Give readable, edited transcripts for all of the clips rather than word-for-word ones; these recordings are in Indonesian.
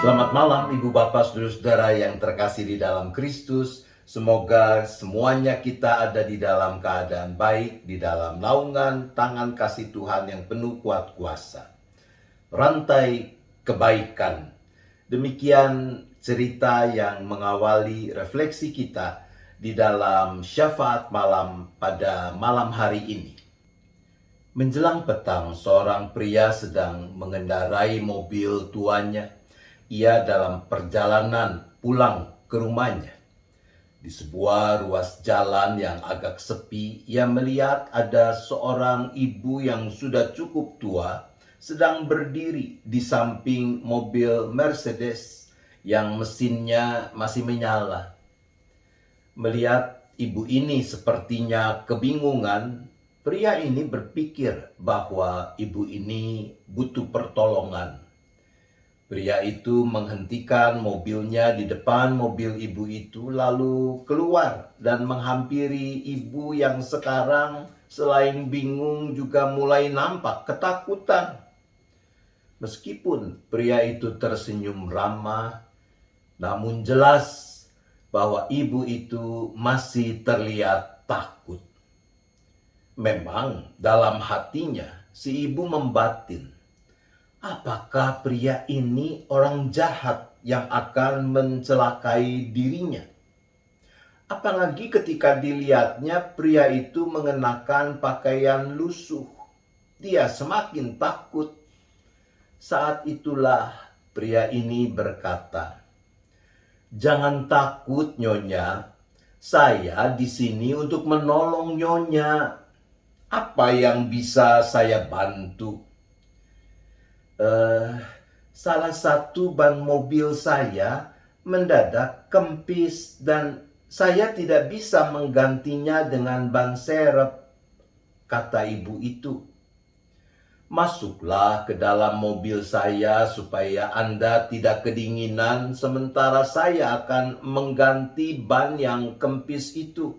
Selamat malam Ibu Bapak Saudara-saudara yang terkasih di dalam Kristus. Semoga semuanya kita ada di dalam keadaan baik, di dalam naungan tangan kasih Tuhan yang penuh kuat kuasa. Rantai kebaikan. Demikian cerita yang mengawali refleksi kita di dalam syafaat malam pada malam hari ini. Menjelang petang, seorang pria sedang mengendarai mobil tuanya. Ia dalam perjalanan pulang ke rumahnya. Di sebuah ruas jalan yang agak sepi, ia melihat ada seorang ibu yang sudah cukup tua sedang berdiri di samping mobil Mercedes yang mesinnya masih menyala. Melihat ibu ini sepertinya kebingungan, pria ini berpikir bahwa ibu ini butuh pertolongan. Pria itu menghentikan mobilnya di depan mobil ibu itu, lalu keluar dan menghampiri ibu yang sekarang selain bingung juga mulai nampak ketakutan. Meskipun pria itu tersenyum ramah, namun jelas bahwa ibu itu masih terlihat takut. Memang dalam hatinya si ibu membatin, apakah pria ini orang jahat yang akan mencelakai dirinya? Apalagi ketika dilihatnya pria itu mengenakan pakaian lusuh. Dia semakin takut. Saat itulah pria ini berkata, "Jangan takut, Nyonya. Saya di sini untuk menolong Nyonya. Apa yang bisa saya bantu?" Salah satu ban mobil saya mendadak kempis dan saya tidak bisa menggantinya dengan ban serep, kata ibu itu. "Masuklah ke dalam mobil saya supaya Anda tidak kedinginan sementara saya akan mengganti ban yang kempis itu.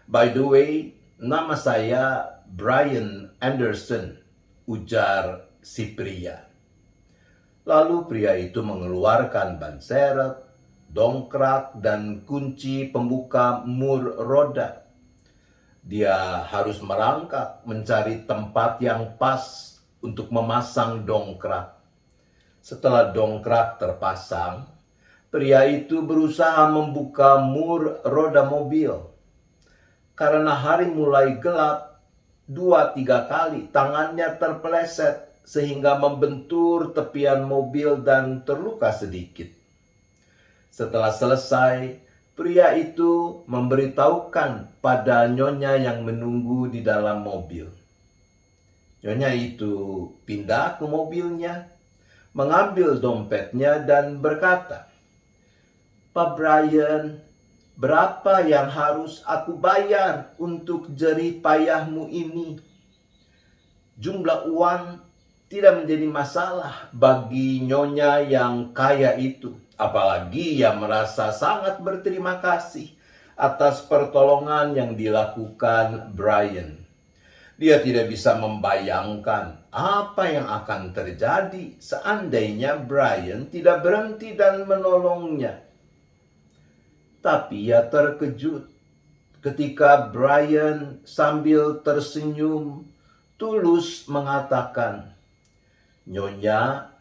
By the way, nama saya Brian Anderson," ujar si pria. Lalu pria itu mengeluarkan ban serep, dongkrak, dan kunci pembuka mur roda. Dia harus merangkak mencari tempat yang pas untuk memasang dongkrak. Setelah dongkrak terpasang, pria itu berusaha membuka mur roda mobil. Karena hari mulai gelap, 2-3 kali tangannya terpeleset sehingga membentur tepian mobil dan terluka sedikit. Setelah selesai, pria itu memberitahukan pada nyonya yang menunggu di dalam mobil. Nyonya itu pindah ke mobilnya, mengambil dompetnya dan berkata, "Pak Brian, berapa yang harus aku bayar untuk jerih payahmu ini?" Jumlah uang tidak menjadi masalah bagi nyonya yang kaya itu. Apalagi ia merasa sangat berterima kasih atas pertolongan yang dilakukan Brian. Dia tidak bisa membayangkan apa yang akan terjadi seandainya Brian tidak berhenti dan menolongnya. Tapi ia terkejut ketika Brian sambil tersenyum tulus mengatakan, "Nyonya,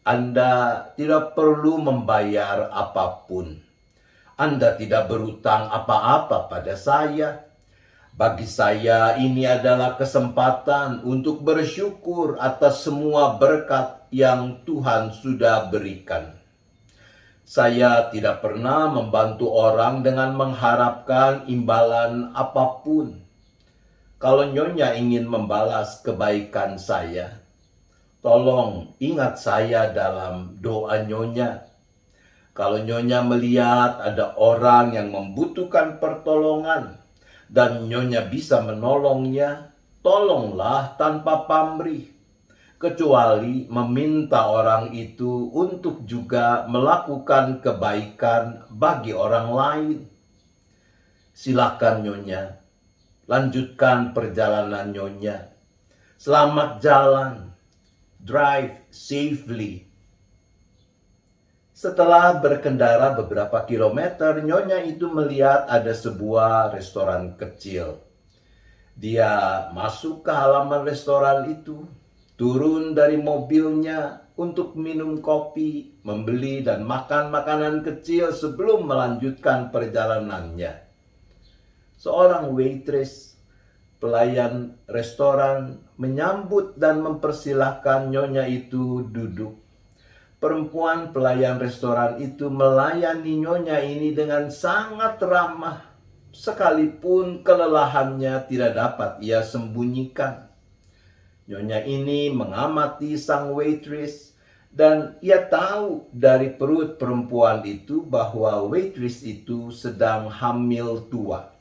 Anda tidak perlu membayar apapun. Anda tidak berutang apa-apa pada saya. Bagi saya ini adalah kesempatan untuk bersyukur atas semua berkat yang Tuhan sudah berikan. Saya tidak pernah membantu orang dengan mengharapkan imbalan apapun. Kalau Nyonya ingin membalas kebaikan saya, tolong ingat saya dalam doa Nyonya. Kalau Nyonya melihat ada orang yang membutuhkan pertolongan dan Nyonya bisa menolongnya, tolonglah tanpa pamrih, kecuali meminta orang itu untuk juga melakukan kebaikan bagi orang lain. Silakan Nyonya, lanjutkan perjalanan Nyonya. Selamat jalan. Drive safely." Setelah berkendara beberapa kilometer, nyonya itu melihat ada sebuah restoran kecil. Dia masuk ke halaman restoran itu, turun dari mobilnya untuk minum kopi, membeli dan makan makanan kecil sebelum melanjutkan perjalanannya. Seorang waitress, pelayan restoran, menyambut dan mempersilahkan nyonya itu duduk. Perempuan pelayan restoran itu melayani nyonya ini dengan sangat ramah, sekalipun kelelahannya tidak dapat ia sembunyikan. Nyonya ini mengamati sang waitress dan ia tahu dari perut perempuan itu bahwa waitress itu sedang hamil tua.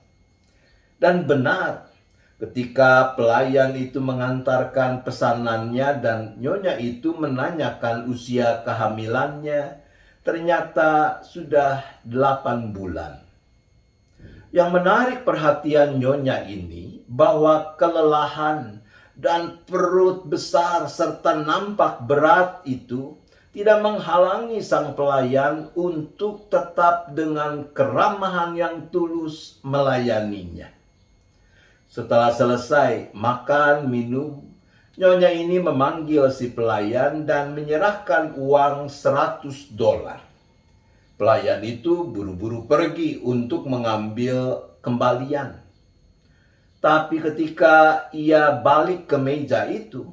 Dan benar, ketika pelayan itu mengantarkan pesanannya dan nyonya itu menanyakan usia kehamilannya, ternyata sudah 8 bulan. Yang menarik perhatian nyonya ini bahwa kelelahan dan perut besar serta nampak berat itu tidak menghalangi sang pelayan untuk tetap dengan keramahan yang tulus melayaninya. Setelah selesai makan, minum, nyonya ini memanggil si pelayan dan menyerahkan uang $100. Pelayan itu buru-buru pergi untuk mengambil kembalian. Tapi ketika ia balik ke meja itu,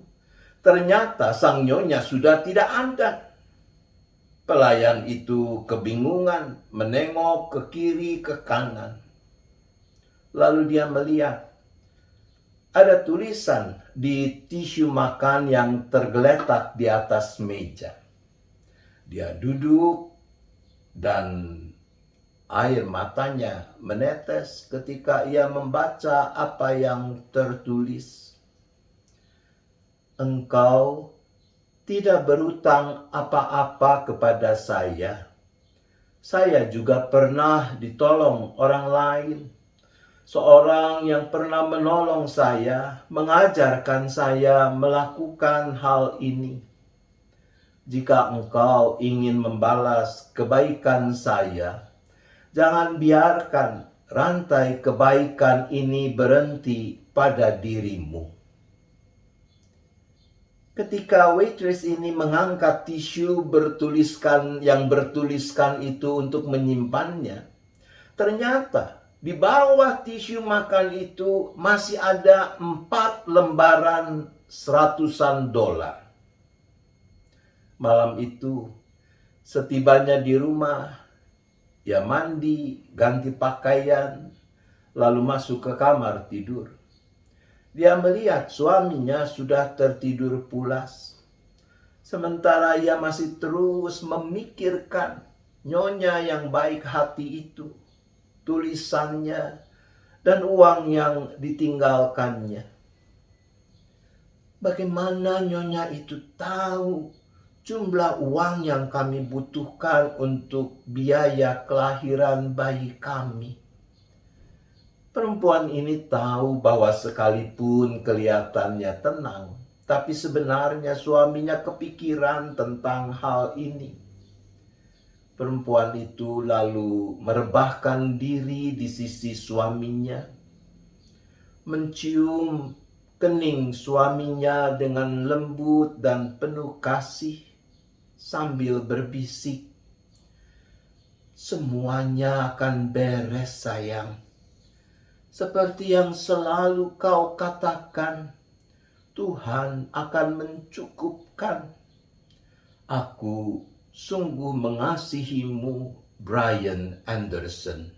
ternyata sang nyonya sudah tidak ada. Pelayan itu kebingungan, menengok ke kiri ke kanan. Lalu dia melihat ada tulisan di tisu makan yang tergeletak di atas meja. Dia duduk dan air matanya menetes ketika ia membaca apa yang tertulis. Engkau tidak berutang apa-apa kepada saya. Saya juga pernah ditolong orang lain. Seorang yang pernah menolong saya, mengajarkan saya melakukan hal ini. Jika engkau ingin membalas kebaikan saya, jangan biarkan rantai kebaikan ini berhenti pada dirimu. Ketika waitress ini mengangkat tisu yang bertuliskan itu untuk menyimpannya, ternyata di bawah tisu makan itu masih ada 4 lembaran $100. Malam itu, setibanya di rumah, ia mandi, ganti pakaian, lalu masuk ke kamar tidur. Dia melihat suaminya sudah tertidur pulas. Sementara ia masih terus memikirkan nyonya yang baik hati itu, tulisannya, dan uang yang ditinggalkannya. Bagaimana nyonya itu tahu jumlah uang yang kami butuhkan untuk biaya kelahiran bayi kami? Perempuan ini tahu bahwa sekalipun kelihatannya tenang, tapi sebenarnya suaminya kepikiran tentang hal ini. Perempuan itu lalu merebahkan diri di sisi suaminya, mencium kening suaminya dengan lembut dan penuh kasih, sambil berbisik, "Semuanya akan beres, sayang. Seperti yang selalu kau katakan, Tuhan akan mencukupkan. Aku sungguh mengasihimu, Brian Anderson."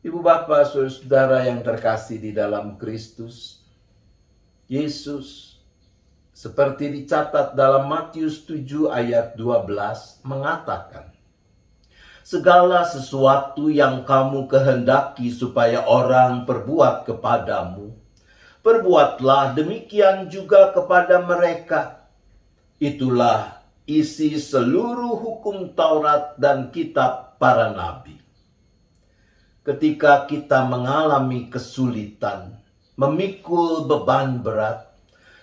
Ibu bapak, saudara yang terkasih di dalam Kristus, Yesus, seperti dicatat dalam Matius 7 ayat 12, mengatakan, "Segala sesuatu yang kamu kehendaki supaya orang perbuat kepadamu, perbuatlah demikian juga kepada mereka. Itulah isi seluruh hukum Taurat dan kitab para nabi." Ketika kita mengalami kesulitan, memikul beban berat,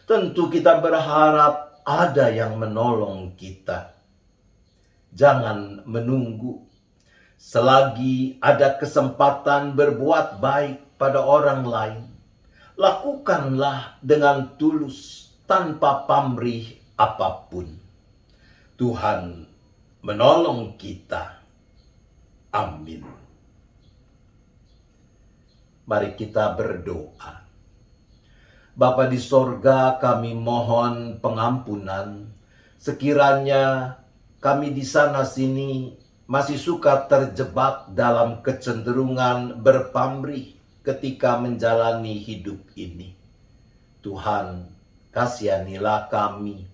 tentu kita berharap ada yang menolong kita. Jangan menunggu. Selagi ada kesempatan berbuat baik pada orang lain, lakukanlah dengan tulus tanpa pamrih apapun. Tuhan menolong kita. Amin. Mari kita berdoa. Bapa di sorga, kami mohon pengampunan. Sekiranya kami di sana sini masih suka terjebak dalam kecenderungan berpamrih ketika menjalani hidup ini. Tuhan, kasihanilah kami.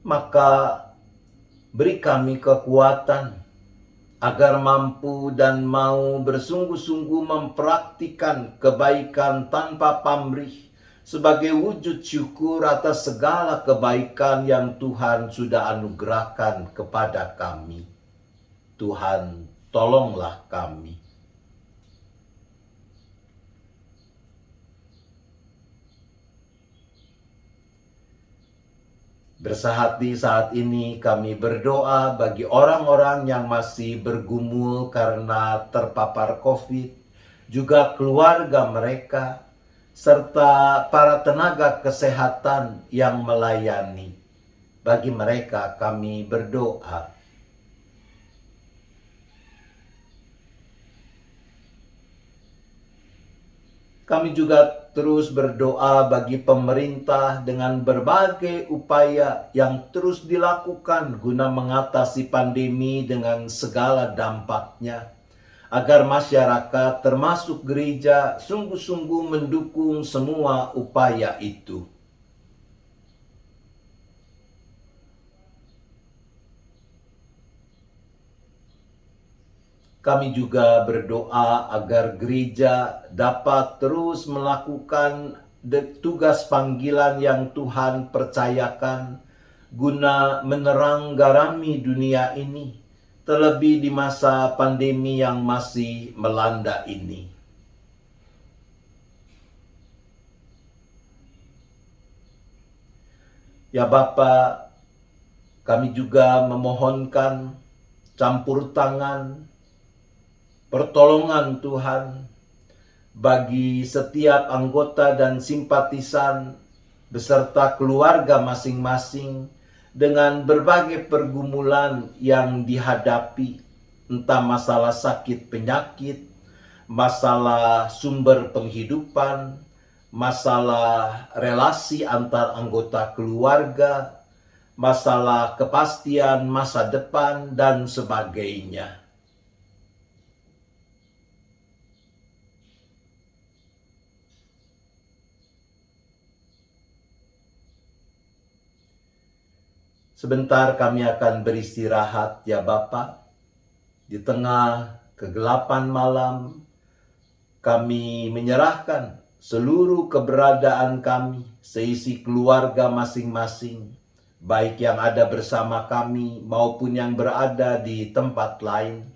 Maka beri kami kekuatan agar mampu dan mau bersungguh-sungguh mempraktikkan kebaikan tanpa pamrih sebagai wujud syukur atas segala kebaikan yang Tuhan sudah anugerahkan kepada kami. Tuhan, tolonglah kami. Bersehati saat ini kami berdoa bagi orang-orang yang masih bergumul karena terpapar COVID, juga keluarga mereka, serta para tenaga kesehatan yang melayani. Bagi mereka kami berdoa. Kami juga terus berdoa bagi pemerintah dengan berbagai upaya yang terus dilakukan guna mengatasi pandemi dengan segala dampaknya, agar masyarakat termasuk gereja sungguh-sungguh mendukung semua upaya itu. Kami juga berdoa agar gereja dapat terus melakukan tugas panggilan yang Tuhan percayakan guna menerang garami dunia ini, terlebih di masa pandemi yang masih melanda ini. Ya Bapa, kami juga memohonkan campur tangan, pertolongan Tuhan bagi setiap anggota dan simpatisan beserta keluarga masing-masing dengan berbagai pergumulan yang dihadapi, entah masalah sakit penyakit, masalah sumber penghidupan, masalah relasi antar anggota keluarga, masalah kepastian masa depan, dan sebagainya. Sebentar kami akan beristirahat ya Bapa. Di tengah kegelapan malam, kami menyerahkan seluruh keberadaan kami, seisi keluarga masing-masing, baik yang ada bersama kami maupun yang berada di tempat lain.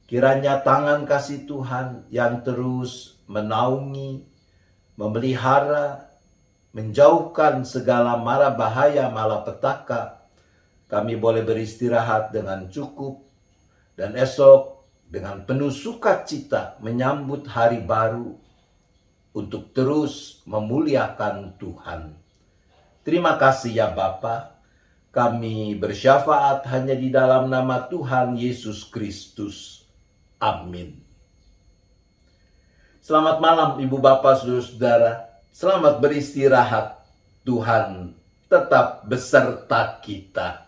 Kiranya tangan kasih Tuhan yang terus menaungi, memelihara, menjauhkan segala mara bahaya malapetaka, kami boleh beristirahat dengan cukup, dan esok dengan penuh sukacita menyambut hari baru untuk terus memuliakan Tuhan. Terima kasih ya Bapa, kami bersyafaat hanya di dalam nama Tuhan Yesus Kristus. Amin. Selamat malam Ibu Bapak Saudara-saudara. Selamat beristirahat. Tuhan tetap beserta kita.